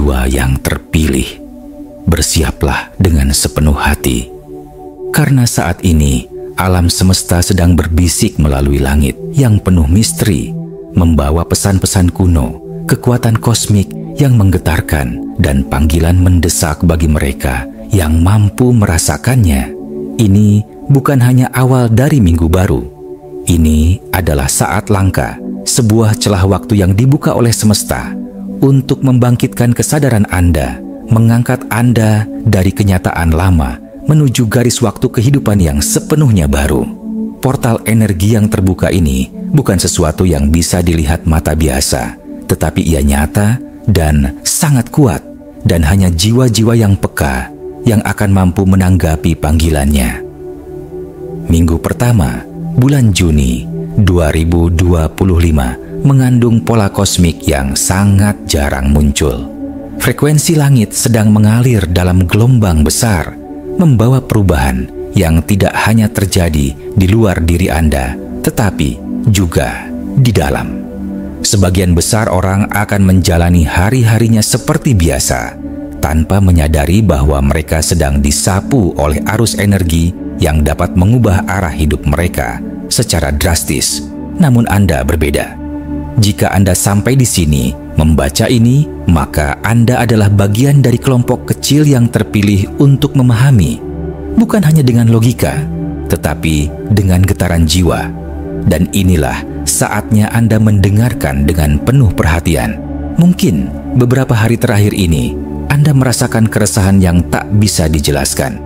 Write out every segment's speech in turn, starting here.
jiwa yang terpilih, bersiaplah dengan sepenuh hati. Karena saat ini, alam semesta sedang berbisik melalui langit yang penuh misteri, membawa pesan-pesan kuno, kekuatan kosmik yang menggetarkan, dan panggilan mendesak bagi mereka yang mampu merasakannya. Ini bukan hanya awal dari minggu baru. Ini adalah saat langka, sebuah celah waktu yang dibuka oleh semesta untuk membangkitkan kesadaran Anda, mengangkat Anda dari kenyataan lama menuju garis waktu kehidupan yang sepenuhnya baru. Portal energi yang terbuka ini bukan sesuatu yang bisa dilihat mata biasa, tetapi ia nyata dan sangat kuat, dan hanya jiwa-jiwa yang peka yang akan mampu menanggapi panggilannya. Minggu pertama, bulan Juni 2025 mengandung pola kosmik yang sangat jarang muncul. Frekuensi langit sedang mengalir dalam gelombang besar, membawa perubahan yang tidak hanya terjadi di luar diri Anda, tetapi juga di dalam. Sebagian besar orang akan menjalani hari-harinya seperti biasa, tanpa menyadari bahwa mereka sedang disapu oleh arus energi yang dapat mengubah arah hidup mereka secara drastis. Namun Anda berbeda. Jika Anda sampai di sini membaca ini, maka Anda adalah bagian dari kelompok kecil yang terpilih untuk memahami, bukan hanya dengan logika, tetapi dengan getaran jiwa. Dan inilah saatnya Anda mendengarkan dengan penuh perhatian. Mungkin beberapa hari terakhir ini, Anda merasakan keresahan yang tak bisa dijelaskan.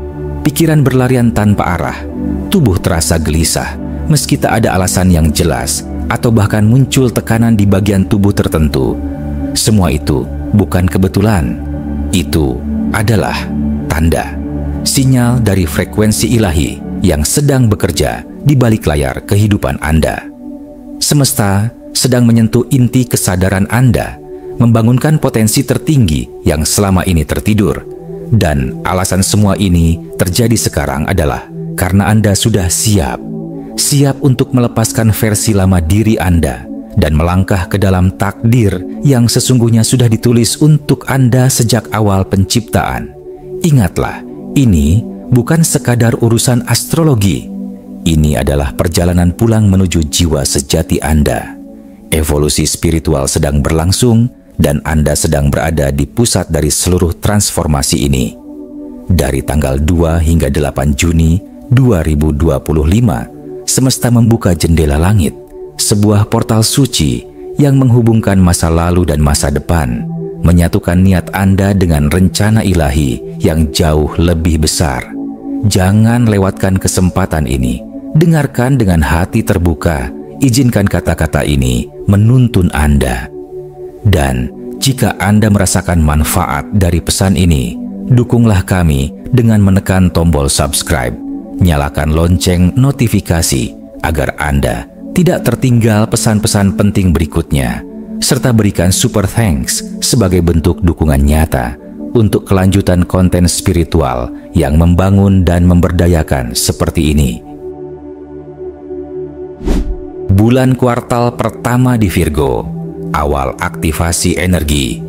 Pikiran berlarian tanpa arah, tubuh terasa gelisah, meski tak ada alasan yang jelas, atau bahkan muncul tekanan di bagian tubuh tertentu. Semua itu bukan kebetulan. Itu adalah tanda, sinyal dari frekuensi ilahi yang sedang bekerja di balik layar kehidupan Anda. Semesta sedang menyentuh inti kesadaran Anda, membangunkan potensi tertinggi yang selama ini tertidur. Dan alasan semua ini terjadi sekarang adalah karena Anda sudah siap untuk melepaskan versi lama diri Anda dan melangkah ke dalam takdir yang sesungguhnya sudah ditulis untuk Anda sejak awal penciptaan. Ingatlah, ini bukan sekadar urusan astrologi. Ini adalah perjalanan pulang menuju jiwa sejati Anda. Evolusi spiritual sedang berlangsung dan Anda sedang berada di pusat dari seluruh transformasi ini. Dari tanggal 2 hingga 8 Juni 2025, semesta membuka jendela langit, sebuah portal suci yang menghubungkan masa lalu dan masa depan, menyatukan niat Anda dengan rencana ilahi yang jauh lebih besar. Jangan lewatkan kesempatan ini. Dengarkan dengan hati terbuka. Izinkan kata-kata ini menuntun Anda. Dan jika Anda merasakan manfaat dari pesan ini, dukunglah kami dengan menekan tombol subscribe. Nyalakan lonceng notifikasi agar Anda tidak tertinggal pesan-pesan penting berikutnya, serta berikan super thanks sebagai bentuk dukungan nyata untuk kelanjutan konten spiritual yang membangun dan memberdayakan seperti ini. Bulan kuartal pertama di Virgo, awal aktivasi energi.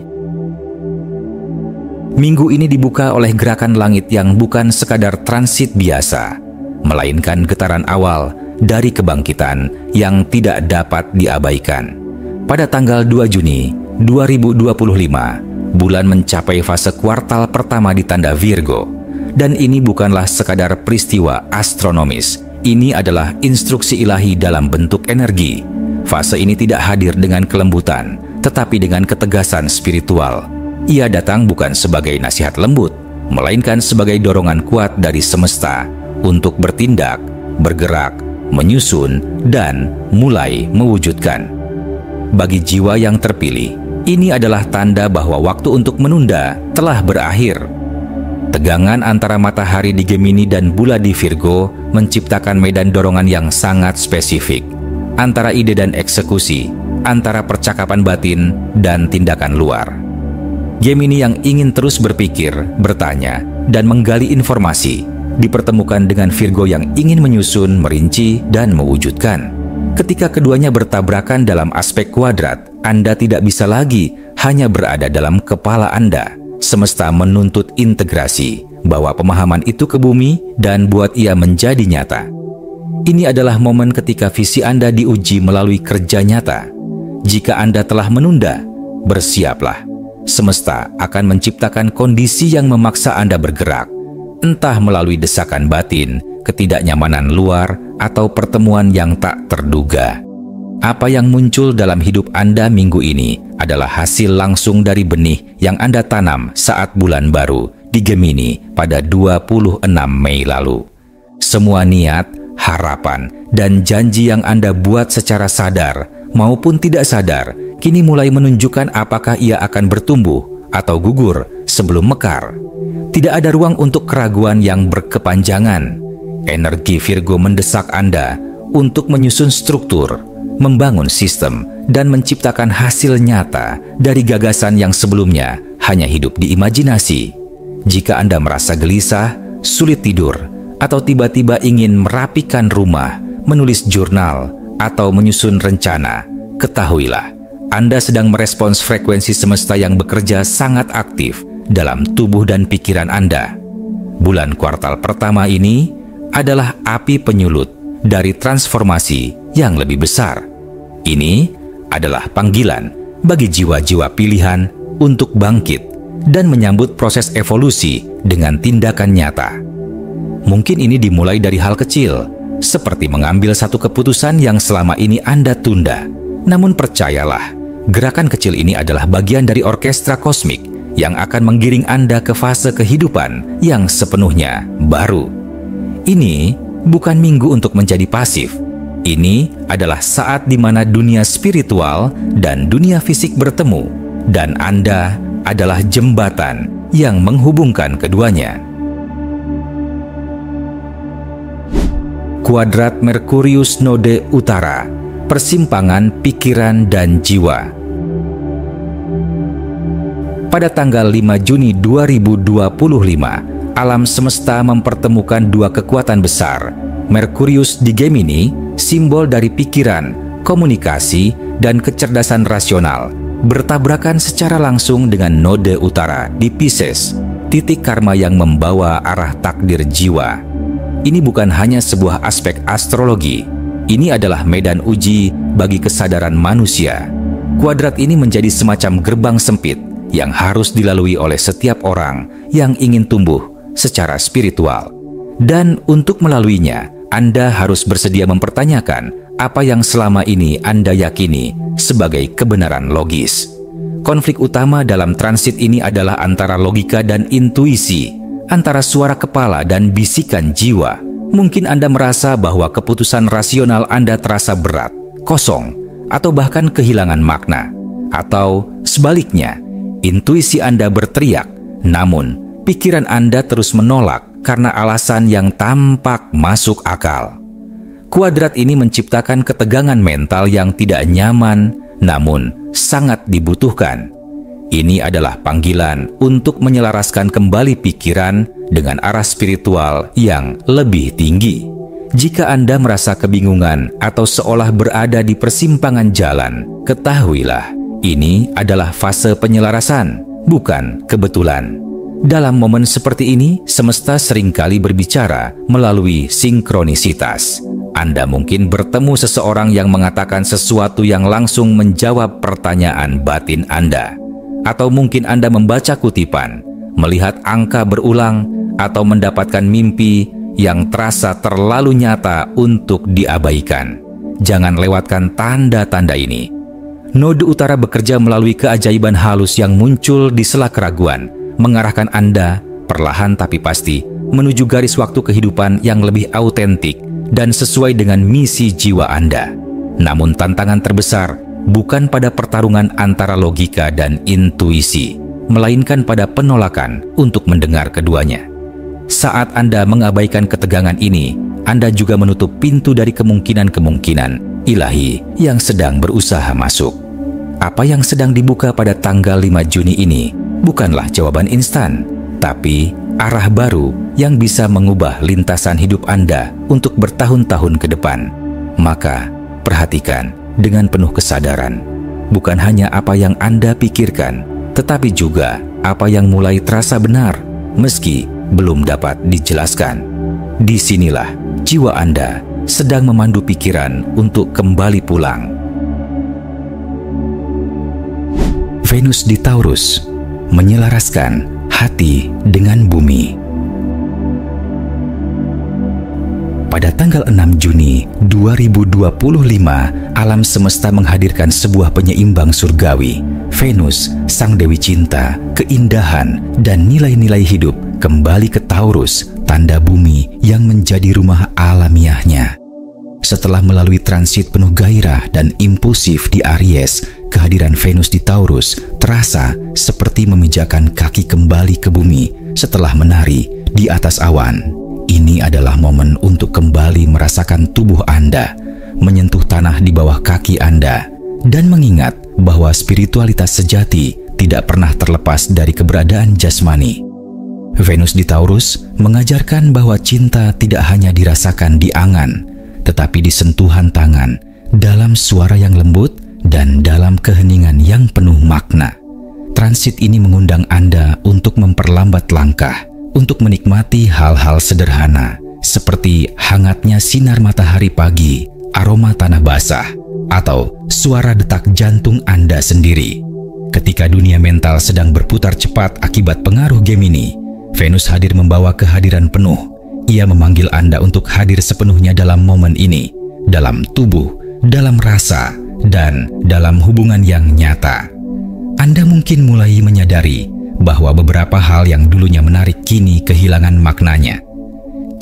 Minggu ini dibuka oleh gerakan langit yang bukan sekadar transit biasa, melainkan getaran awal dari kebangkitan yang tidak dapat diabaikan. Pada tanggal 2 Juni 2025, bulan mencapai fase kuartal pertama di tanda Virgo. Dan ini bukanlah sekadar peristiwa astronomis. Ini adalah instruksi ilahi dalam bentuk energi. Fase ini tidak hadir dengan kelembutan, tetapi dengan ketegasan spiritual. Ia datang bukan sebagai nasihat lembut, melainkan sebagai dorongan kuat dari semesta untuk bertindak, bergerak, menyusun, dan mulai mewujudkan. Bagi jiwa yang terpilih, ini adalah tanda bahwa waktu untuk menunda telah berakhir. Tegangan antara matahari di Gemini dan bulan di Virgo menciptakan medan dorongan yang sangat spesifik antara ide dan eksekusi, antara percakapan batin dan tindakan luar. Gemini yang ingin terus berpikir, bertanya, dan menggali informasi dipertemukan dengan Virgo yang ingin menyusun, merinci, dan mewujudkan. Ketika keduanya bertabrakan dalam aspek kuadrat, Anda tidak bisa lagi hanya berada dalam kepala Anda. Semesta menuntut integrasi, bawa pemahaman itu ke bumi dan buat ia menjadi nyata. Ini adalah momen ketika visi Anda diuji melalui kerja nyata. Jika Anda telah menunda, bersiaplah. Semesta akan menciptakan kondisi yang memaksa Anda bergerak, entah melalui desakan batin, ketidaknyamanan luar, atau pertemuan yang tak terduga. Apa yang muncul dalam hidup Anda minggu ini adalah hasil langsung dari benih yang Anda tanam saat bulan baru di Gemini pada 26 Mei lalu. Semua niat, harapan, dan janji yang Anda buat secara sadar maupun tidak sadar kini mulai menunjukkan apakah ia akan bertumbuh atau gugur sebelum mekar. Tidak ada ruang untuk keraguan yang berkepanjangan. Energi Virgo mendesak Anda untuk menyusun struktur, membangun sistem, dan menciptakan hasil nyata dari gagasan yang sebelumnya hanya hidup di imajinasi. Jika Anda merasa gelisah, sulit tidur, atau tiba-tiba ingin merapikan rumah, menulis jurnal, atau menyusun rencana, ketahuilah, Anda sedang merespons frekuensi semesta yang bekerja sangat aktif dalam tubuh dan pikiran Anda. Bulan kuartal pertama ini adalah api penyulut dari transformasi yang lebih besar. Ini adalah panggilan bagi jiwa-jiwa pilihan untuk bangkit dan menyambut proses evolusi dengan tindakan nyata. Mungkin ini dimulai dari hal kecil, seperti mengambil satu keputusan yang selama ini Anda tunda. Namun percayalah, gerakan kecil ini adalah bagian dari orkestra kosmik yang akan menggiring Anda ke fase kehidupan yang sepenuhnya baru. Ini bukan minggu untuk menjadi pasif. Ini adalah saat di mana dunia spiritual dan dunia fisik bertemu, dan Anda adalah jembatan yang menghubungkan keduanya. Kuadrat Merkurius node utara, persimpangan pikiran dan jiwa. Pada tanggal 5 Juni 2025, alam semesta mempertemukan dua kekuatan besar. Merkurius di Gemini, simbol dari pikiran, komunikasi, dan kecerdasan rasional, bertabrakan secara langsung dengan node utara di Pisces, titik karma yang membawa arah takdir jiwa. Ini bukan hanya sebuah aspek astrologi, ini adalah medan uji bagi kesadaran manusia. Kuadrat ini menjadi semacam gerbang sempit yang harus dilalui oleh setiap orang yang ingin tumbuh secara spiritual. Dan untuk melaluinya, Anda harus bersedia mempertanyakan apa yang selama ini Anda yakini sebagai kebenaran logis. Konflik utama dalam transit ini adalah antara logika dan intuisi, antara suara kepala dan bisikan jiwa. Mungkin Anda merasa bahwa keputusan rasional Anda terasa berat, kosong, atau bahkan kehilangan makna. Atau sebaliknya, intuisi Anda berteriak, namun pikiran Anda terus menolak karena alasan yang tampak masuk akal. Kuadrat ini menciptakan ketegangan mental yang tidak nyaman, namun sangat dibutuhkan. Ini adalah panggilan untuk menyelaraskan kembali pikiran dengan arah spiritual yang lebih tinggi. Jika Anda merasa kebingungan atau seolah berada di persimpangan jalan, ketahuilah, ini adalah fase penyelarasan, bukan kebetulan. Dalam momen seperti ini, semesta seringkali berbicara melalui sinkronisitas. Anda mungkin bertemu seseorang yang mengatakan sesuatu yang langsung menjawab pertanyaan batin Anda. Atau mungkin Anda membaca kutipan, melihat angka berulang, atau mendapatkan mimpi yang terasa terlalu nyata untuk diabaikan. Jangan lewatkan tanda-tanda ini. Node utara bekerja melalui keajaiban halus yang muncul di sela keraguan, mengarahkan Anda perlahan tapi pasti menuju garis waktu kehidupan yang lebih autentik dan sesuai dengan misi jiwa Anda. Namun tantangan terbesar bukan pada pertarungan antara logika dan intuisi, melainkan pada penolakan untuk mendengar keduanya. Saat Anda mengabaikan ketegangan ini, Anda juga menutup pintu dari kemungkinan-kemungkinan ilahi yang sedang berusaha masuk. Apa yang sedang dibuka pada tanggal 5 Juni ini bukanlah jawaban instan, tapi arah baru yang bisa mengubah lintasan hidup Anda untuk bertahun-tahun ke depan. Maka, perhatikan dengan penuh kesadaran. bukan hanya apa yang Anda pikirkan, tetapi juga apa yang mulai terasa benar, meski belum dapat dijelaskan. Disinilah jiwa Anda sedang memandu pikiran untuk kembali pulang. Venus di Taurus menyelaraskan hati dengan bumi. Pada tanggal 6 Juni 2025, alam semesta menghadirkan sebuah penyeimbang surgawi. Venus, sang dewi cinta, keindahan, dan nilai-nilai hidup kembali ke Taurus, tanda bumi yang menjadi rumah alamiahnya. Setelah melalui transit penuh gairah dan impulsif di Aries, kehadiran Venus di Taurus terasa seperti memijakkan kaki kembali ke bumi setelah menari di atas awan. Ini adalah momen untuk kembali merasakan tubuh Anda, menyentuh tanah di bawah kaki Anda, dan mengingat bahwa spiritualitas sejati tidak pernah terlepas dari keberadaan jasmani. Venus di Taurus mengajarkan bahwa cinta tidak hanya dirasakan di angan, tetapi di sentuhan tangan, dalam suara yang lembut, dan dalam keheningan yang penuh makna. Transit ini mengundang Anda untuk memperlambat langkah, untuk menikmati hal-hal sederhana seperti hangatnya sinar matahari pagi, aroma tanah basah, atau suara detak jantung Anda sendiri. Ketika dunia mental sedang berputar cepat akibat pengaruh Gemini, Venus hadir membawa kehadiran penuh. Ia memanggil Anda untuk hadir sepenuhnya dalam momen ini, dalam tubuh, dalam rasa, dan dalam hubungan yang nyata. Anda mungkin mulai menyadari bahwa beberapa hal yang dulunya menarik kini kehilangan maknanya.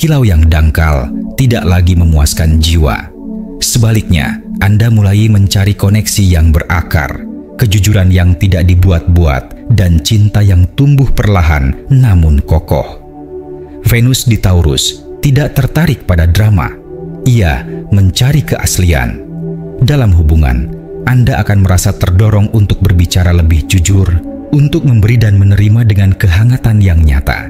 Kilau yang dangkal tidak lagi memuaskan jiwa. Sebaliknya, Anda mulai mencari koneksi yang berakar, kejujuran yang tidak dibuat-buat, dan cinta yang tumbuh perlahan namun kokoh. Venus di Taurus tidak tertarik pada drama. Ia mencari keaslian. Dalam hubungan, Anda akan merasa terdorong untuk berbicara lebih jujur, untuk memberi dan menerima dengan kehangatan yang nyata.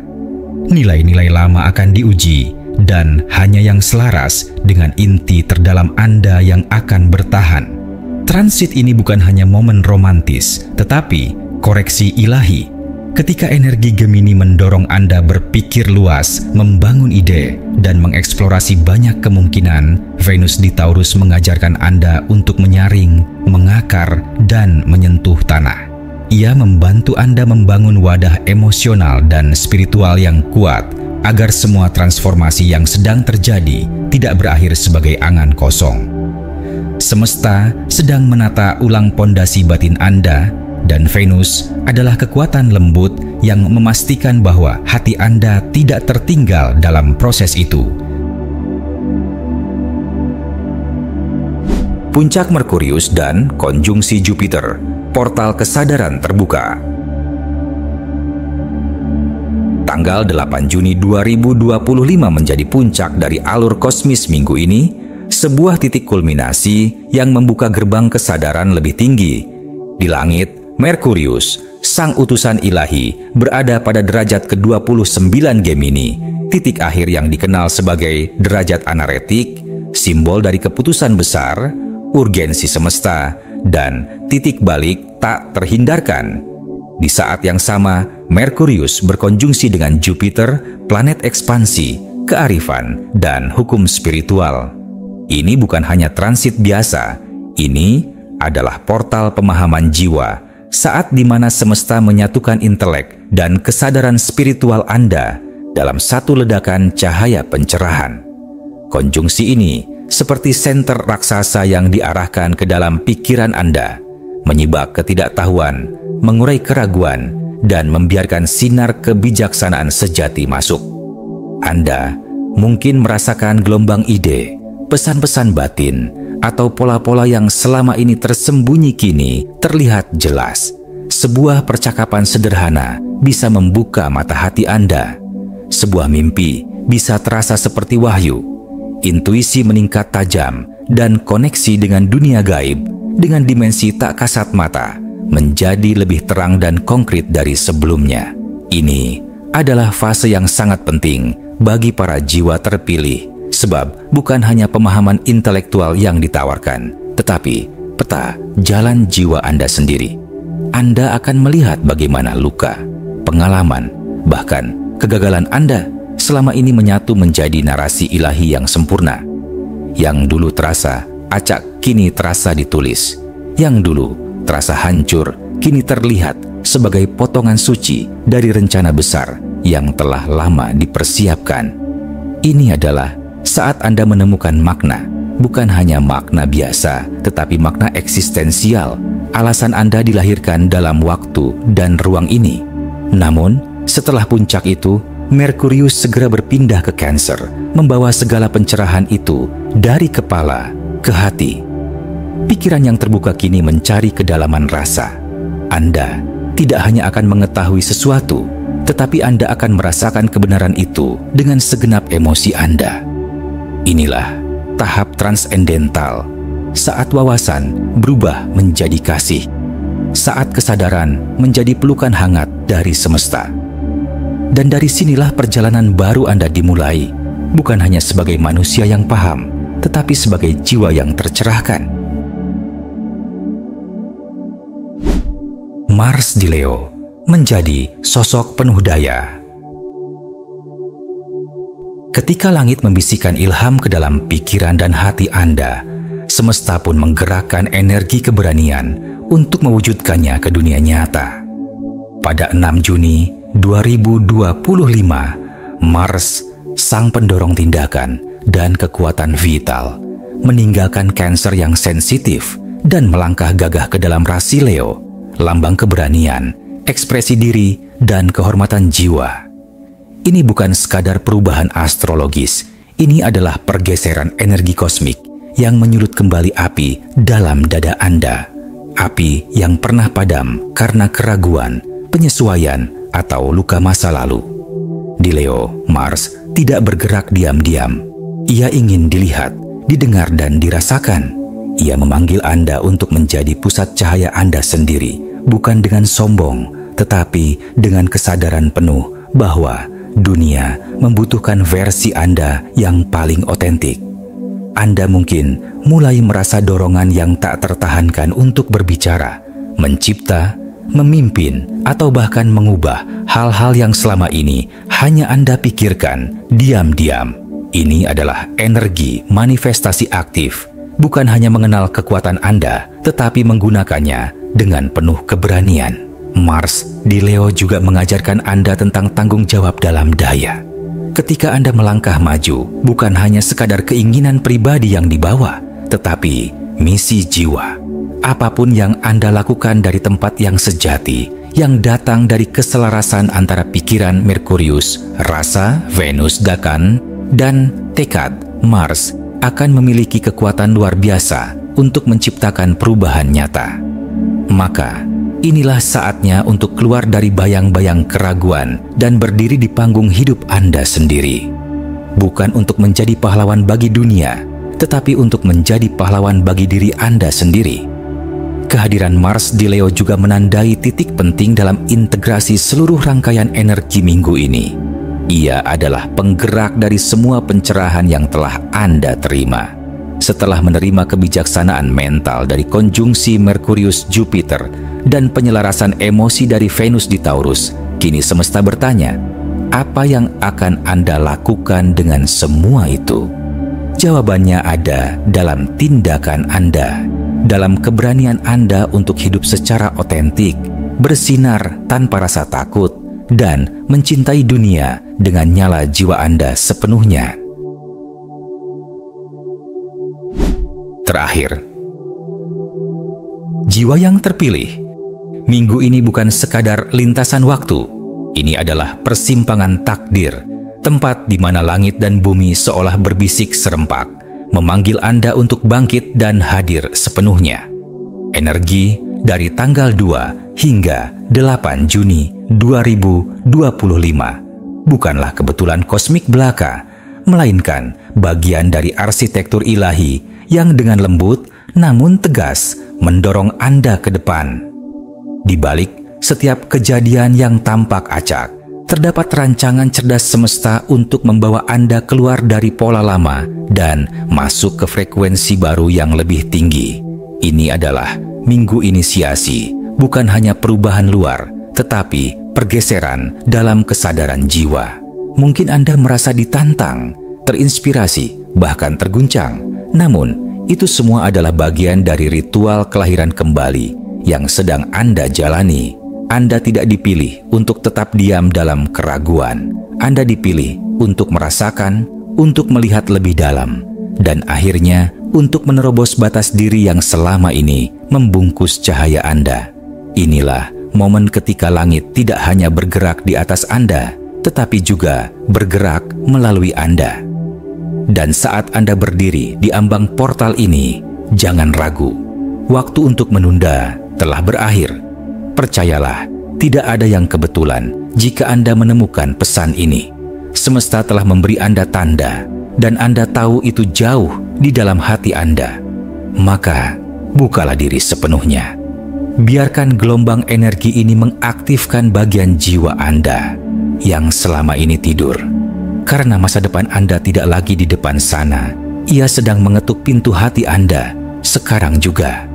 Nilai-nilai lama akan diuji, dan hanya yang selaras dengan inti terdalam Anda yang akan bertahan. Transit ini bukan hanya momen romantis, tetapi koreksi ilahi. Ketika energi Gemini mendorong Anda berpikir luas, membangun ide, dan mengeksplorasi banyak kemungkinan, Venus di Taurus mengajarkan Anda untuk menyaring, mengakar, dan menyentuh tanah. Ia membantu Anda membangun wadah emosional dan spiritual yang kuat agar semua transformasi yang sedang terjadi tidak berakhir sebagai angan kosong. Semesta sedang menata ulang pondasi batin Anda, dan Venus adalah kekuatan lembut yang memastikan bahwa hati Anda tidak tertinggal dalam proses itu. Puncak Merkurius dan konjungsi Jupiter. Portal kesadaran terbuka. Tanggal 8 Juni 2025 menjadi puncak dari alur kosmis minggu ini, sebuah titik kulminasi yang membuka gerbang kesadaran lebih tinggi. Di langit, Merkurius, sang utusan ilahi, berada pada derajat ke-29 Gemini, titik akhir yang dikenal sebagai derajat anaretik, simbol dari keputusan besar, urgensi semesta, dan titik balik tak terhindarkan. Di saat yang sama, Merkurius berkonjungsi dengan Jupiter, planet ekspansi, kearifan, dan hukum spiritual. Ini bukan hanya transit biasa, ini adalah portal pemahaman jiwa, saat di mana semesta menyatukan intelek dan kesadaran spiritual Anda dalam satu ledakan cahaya pencerahan. Konjungsi ini seperti senter raksasa yang diarahkan ke dalam pikiran Anda, menyibak ketidaktahuan, mengurai keraguan, dan membiarkan sinar kebijaksanaan sejati masuk. Anda mungkin merasakan gelombang ide, pesan-pesan batin, atau pola-pola yang selama ini tersembunyi kini terlihat jelas. Sebuah percakapan sederhana bisa membuka mata hati Anda. Sebuah mimpi bisa terasa seperti wahyu. Intuisi meningkat tajam, dan koneksi dengan dunia gaib, dengan dimensi tak kasat mata, menjadi lebih terang dan konkret dari sebelumnya. Ini adalah fase yang sangat penting bagi para jiwa terpilih, sebab bukan hanya pemahaman intelektual yang ditawarkan, tetapi peta jalan jiwa Anda sendiri. Anda akan melihat bagaimana luka, pengalaman, bahkan kegagalan Anda selama ini menyatu menjadi narasi ilahi yang sempurna. Yang dulu terasa acak, kini terasa ditulis. Yang dulu terasa hancur, kini terlihat sebagai potongan suci dari rencana besar yang telah lama dipersiapkan. Ini adalah saat Anda menemukan makna, bukan hanya makna biasa, tetapi makna eksistensial. Alasan Anda dilahirkan dalam waktu dan ruang ini. Namun, setelah puncak itu, Merkurius segera berpindah ke Cancer, membawa segala pencerahan itu dari kepala ke hati. Pikiran yang terbuka kini mencari kedalaman rasa. Anda tidak hanya akan mengetahui sesuatu, tetapi Anda akan merasakan kebenaran itu dengan segenap emosi Anda. Inilah tahap transendental, saat wawasan berubah menjadi kasih, saat kesadaran menjadi pelukan hangat dari semesta. Dan dari sinilah perjalanan baru Anda dimulai, bukan hanya sebagai manusia yang paham, tetapi sebagai jiwa yang tercerahkan. Mars di Leo menjadi sosok penuh daya. Ketika langit membisikkan ilham ke dalam pikiran dan hati Anda, semesta pun menggerakkan energi keberanian untuk mewujudkannya ke dunia nyata. Pada 6 Juni 2025, Mars, sang pendorong tindakan dan kekuatan vital, meninggalkan Cancer yang sensitif dan melangkah gagah ke dalam rasi Leo, lambang keberanian, ekspresi diri, dan kehormatan jiwa. Ini bukan sekadar perubahan astrologis, ini adalah pergeseran energi kosmik yang menyulut kembali api dalam dada Anda. Api yang pernah padam karena keraguan, penyesuaian, atau luka masa lalu. Di Leo, Mars tidak bergerak diam-diam. Ia ingin dilihat, didengar, dan dirasakan. Ia memanggil Anda untuk menjadi pusat cahaya Anda sendiri, bukan dengan sombong, tetapi dengan kesadaran penuh bahwa dunia membutuhkan versi Anda yang paling otentik. Anda mungkin mulai merasa dorongan yang tak tertahankan untuk berbicara, mencipta, memimpin, atau bahkan mengubah hal-hal yang selama ini hanya Anda pikirkan diam-diam. Ini adalah energi manifestasi aktif, bukan hanya mengenal kekuatan Anda, tetapi menggunakannya dengan penuh keberanian. Mars di Leo juga mengajarkan Anda tentang tanggung jawab dalam daya. Ketika Anda melangkah maju, bukan hanya sekadar keinginan pribadi yang dibawa, tetapi misi jiwa. Apapun yang Anda lakukan dari tempat yang sejati, yang datang dari keselarasan antara pikiran Merkurius, rasa Venus Dakan, dan tekad Mars, akan memiliki kekuatan luar biasa untuk menciptakan perubahan nyata. Maka, inilah saatnya untuk keluar dari bayang-bayang keraguan dan berdiri di panggung hidup Anda sendiri. Bukan untuk menjadi pahlawan bagi dunia, tetapi untuk menjadi pahlawan bagi diri Anda sendiri. Kehadiran Mars di Leo juga menandai titik penting dalam integrasi seluruh rangkaian energi minggu ini. Ia adalah penggerak dari semua pencerahan yang telah Anda terima. Setelah menerima kebijaksanaan mental dari konjungsi Merkurius-Jupiter dan penyelarasan emosi dari Venus di Taurus, kini semesta bertanya, apa yang akan Anda lakukan dengan semua itu? Jawabannya ada dalam tindakan Anda, dalam keberanian Anda untuk hidup secara otentik, bersinar tanpa rasa takut, dan mencintai dunia dengan nyala jiwa Anda sepenuhnya. Terakhir, jiwa yang terpilih. Minggu ini bukan sekadar lintasan waktu. Ini adalah persimpangan takdir, tempat di mana langit dan bumi seolah berbisik serempak, memanggil Anda untuk bangkit dan hadir sepenuhnya. Energi dari tanggal 2 hingga 8 Juni 2025 bukanlah kebetulan kosmik belaka, melainkan bagian dari arsitektur ilahi yang dengan lembut namun tegas mendorong Anda ke depan. Di balik setiap kejadian yang tampak acak, terdapat rancangan cerdas semesta untuk membawa Anda keluar dari pola lama dan masuk ke frekuensi baru yang lebih tinggi. Ini adalah minggu inisiasi, bukan hanya perubahan luar, tetapi pergeseran dalam kesadaran jiwa. Mungkin Anda merasa ditantang, terinspirasi, bahkan terguncang. Namun, itu semua adalah bagian dari ritual kelahiran kembali yang sedang Anda jalani. Anda tidak dipilih untuk tetap diam dalam keraguan. Anda dipilih untuk merasakan, untuk melihat lebih dalam, dan akhirnya untuk menerobos batas diri yang selama ini membungkus cahaya Anda. Inilah momen ketika langit tidak hanya bergerak di atas Anda, tetapi juga bergerak melalui Anda. Dan saat Anda berdiri di ambang portal ini, jangan ragu. Waktu untuk menunda telah berakhir. Percayalah, tidak ada yang kebetulan jika Anda menemukan pesan ini. Semesta telah memberi Anda tanda, dan Anda tahu itu jauh di dalam hati Anda. Maka, bukalah diri sepenuhnya. Biarkan gelombang energi ini mengaktifkan bagian jiwa Anda yang selama ini tidur. Karena masa depan Anda tidak lagi di depan sana. Ia sedang mengetuk pintu hati Anda sekarang juga.